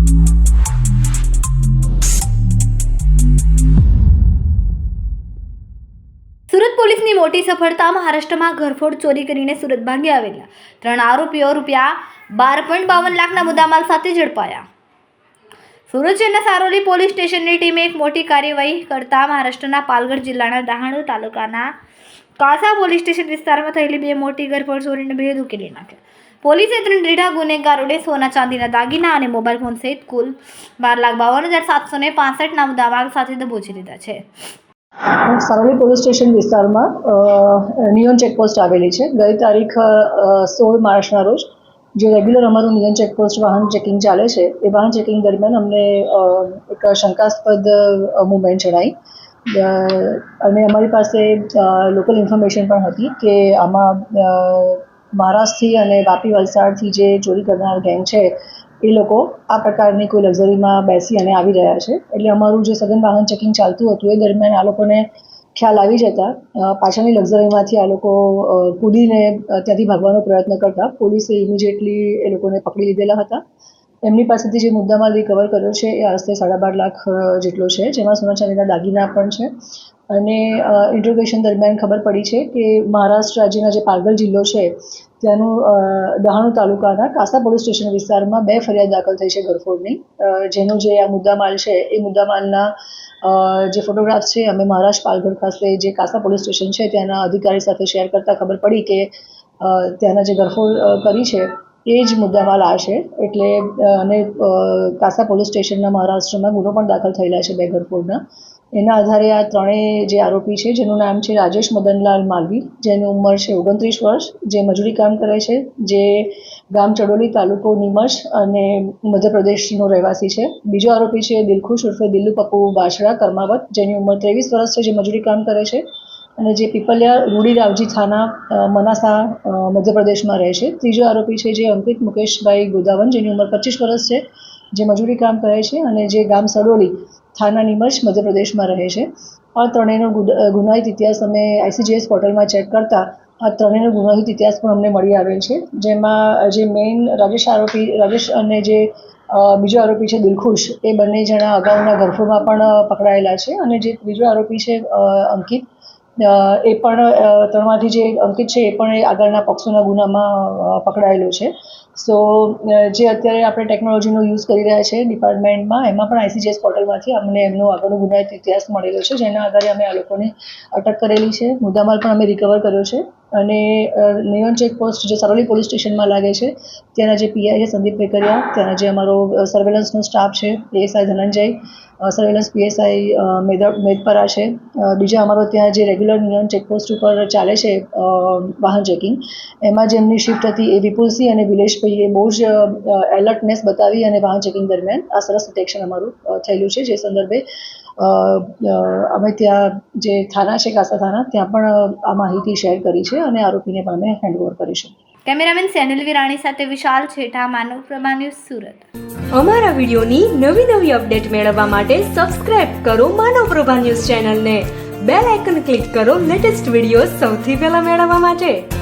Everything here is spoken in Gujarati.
સુરત પોલીસની મોટી સફળતા. મહારાષ્ટ્રમાં ઘરફોડ ચોરી કરીને સુરત ભાગી આવેલા 3 આરોપીઓ રૂપિયા 12.52 લાખના મુદ્દામાલ સાથે ઝડપાયા. સુરત શહેરના સારોલી પોલીસ સ્ટેશનની ટીમે એક મોટી કાર્યવાહી કરતા મહારાષ્ટ્રના પાલઘર જિલ્લાના ડહાણુ તાલુકાના કાસા પોલીસ સ્ટેશન વિસ્તારમાં થયેલી 2 મોટી ઘરફોડ ચોરીને ભેદ ઉકેલી નાખ્યા. પોલીસે 3 રીઢા ગુનેગારોને સોના ચાંદીના દાગીના અને મોબાઈલ ફોન સહિત કુલ 12,52,765ના મુદ્દામાલ સાથે દબોચી લીધા છે. સારોલી પોલીસ સ્ટેશન વિસ્તારમાં નિયોન ચેકપોસ્ટ આવેલી છે. ગઈ તારીખ 16 માર્ચના રોજ જે રેગ્યુલર અમારું નિયોન ચેકપોસ્ટ વાહન ચેકિંગ ચાલે છે એ વાહન ચેકિંગ દરમિયાન અમને એક શંકાસ્પદ મૂવમેન્ટ જણાઈ અને અમારી પાસે લોકલ ઇન્ફોર્મેશન પણ હતી કે આમાં મહારાષ્ટ્રથી અને વાપી વલસાડથી જે ચોરી કરનાર ગેંગ છે એ લોકો આ પ્રકારની કોઈ લક્ઝરીમાં બેસી અને આવી રહ્યા છે. એટલે અમારું જે સઘન વાહન ચેકિંગ ચાલતું હતું એ દરમિયાન આ લોકોને ખ્યાલ આવી જતા પાછળની લક્ઝરીમાંથી આ લોકો કૂદીને ત્યાંથી ભાગવાનો પ્રયત્ન કરતા પોલીસે ઇમિડિયેટલી એ લોકોને પકડી લીધેલા હતા. એમની પાસેથી જે મુદ્દામાલ રિકવર કર્યો છે એ આશરે 12.5 લાખ જેટલો છે, જેમાં સોના ચાંદીના દાગીના પણ છે. અને ઇન્ટ્રોગેશન દરમિયાન ખબર પડી છે કે મહારાષ્ટ્ર રાજ્યના જે પાલઘર જિલ્લો છે ત્યાંનું ડહાણુ તાલુકાના કાસા પોલીસ સ્ટેશન વિસ્તારમાં 2 ફરિયાદ દાખલ થઈ છે ઘરફોડની. જેનો જે આ મુદ્દામાલ છે એ મુદ્દામાલના જે ફોટોગ્રાફ્સ છે અમે મહારાષ્ટ્ર પાલઘર ખાતે જે કાસા પોલીસ સ્ટેશન છે ત્યાંના અધિકારી સાથે શેર કરતાં ખબર પડી કે ત્યાંના જે ઘરફોડ કરી છે એ જ મુદ્દામાલ આ છે. એટલે અને કાસા પોલીસ સ્ટેશનના મહારાષ્ટ્રમાં ગુનો પણ દાખલ થયેલા છે 2 ઘરફોડના. એના આધારે આ ત્રણેય જે આરોપી છે જેનું નામ છે રાજેશ મદનલાલ માલવી, જેની ઉંમર છે 29 વર્ષ, જે મજૂરી કામ કરે છે, જે ગામ ચડોલી તાલુકો નીમચ અને મધ્યપ્રદેશનો રહેવાસી છે. બીજો આરોપી છે દિલખુશ ઉર્ફે દિલ્લુ પપ્પુ બાછડા કર્માવત, જેની ઉંમર 23 વર્ષ છે, જે મજૂરી કામ કરે છે અને જે પીપલિયા રૂડીરાવજી થાના મનાસા મધ્યપ્રદેશમાં રહે છે. ત્રીજો આરોપી છે જે અંકિત મુકેશભાઈ ગોદાવન, જેની ઉંમર 25 વર્ષ છે, જે મજૂરી કામ કરે છે અને જે ગામ સડોલી થાના નીમચ મધ્યપ્રદેશમાં રહે છે. આ ત્રણેયનો ગુનાહિત ઇતિહાસ અમે ICGS પોર્ટલમાં ચેક કરતા આ ત્રણેયનો ગુનાહિત ઇતિહાસ પણ અમને મળી આવેલ છે. જેમાં જે મેઇન રાજેશ અને જે બીજો આરોપી છે દિલખુશ, એ બંને જણા અગાઉના ઘરફોડમાં પણ પકડાયેલા છે. અને જે ત્રીજો આરોપી છે અંકિત, એ પણ ત્રણમાંથી જે અંકિત છે એ પણ આગળના પોક્સોના ગુનામાં પકડાયેલો છે. સો જે અત્યારે આપણે ટેકનોલોજીનો યુઝ કરી રહ્યા છે ડિપાર્ટમેન્ટમાં, એમાં પણ ICGS પોર્ટલમાંથી અમને એમનો આગળનો ગુનાહિત ઇતિહાસ મળેલો છે, જેના આધારે અમે આ લોકોને અટક કરેલી છે. મુદ્દામાલ પણ અમે રિકવર કર્યો છે. અને નિયોન ચેકપોસ્ટ જે સારોલી પોલીસ સ્ટેશનમાં લાગે છે ત્યાંના જે PI છે સંદીપ વેકરિયા, ત્યાંના જે અમારો સર્વેલન્સનો સ્ટાફ છે PSI ધનંજય, સર્વેલન્સ PSI મેદપરા છે, બીજા અમારો ત્યાં જે રેગ્યુલર નિયોન ચેકપોસ્ટ ઉપર ચાલે છે વાહન ચેકિંગ, એમાં જે એમની શિફ્ટ હતી એ વિપુલસિંહ અને વિલેશભાઈએ બહુ જ એલર્ટનેસ બતાવી અને વાહન ચેકિંગ દરમિયાન આ સરસ ડિટેક્શન અમારું થયેલું છે. જે સંદર્ભે અમે ત્યાં જે થાના છે કાસા થાના, ત્યાં પણ આ માહિતી શેર કરી છે અને આરોપીને પણ અમે હેન્ડઓવર કરીશું. કેમેરામેન સેનલ વિરાણી સાથે વિશાલ છેઠા, માનવ પ્રભા ન્યૂઝ, સુરત. અમારા વિડીયોની નવી અપડેટ મેળવવા માટે સબસ્ક્રાઇબ કરો માનવ પ્રભા ન્યૂઝ ચેનલને. બેલ આઇકન ક્લિક કરો લેટેસ્ટ વિડીયો સૌથી પહેલા મેળવવા માટે.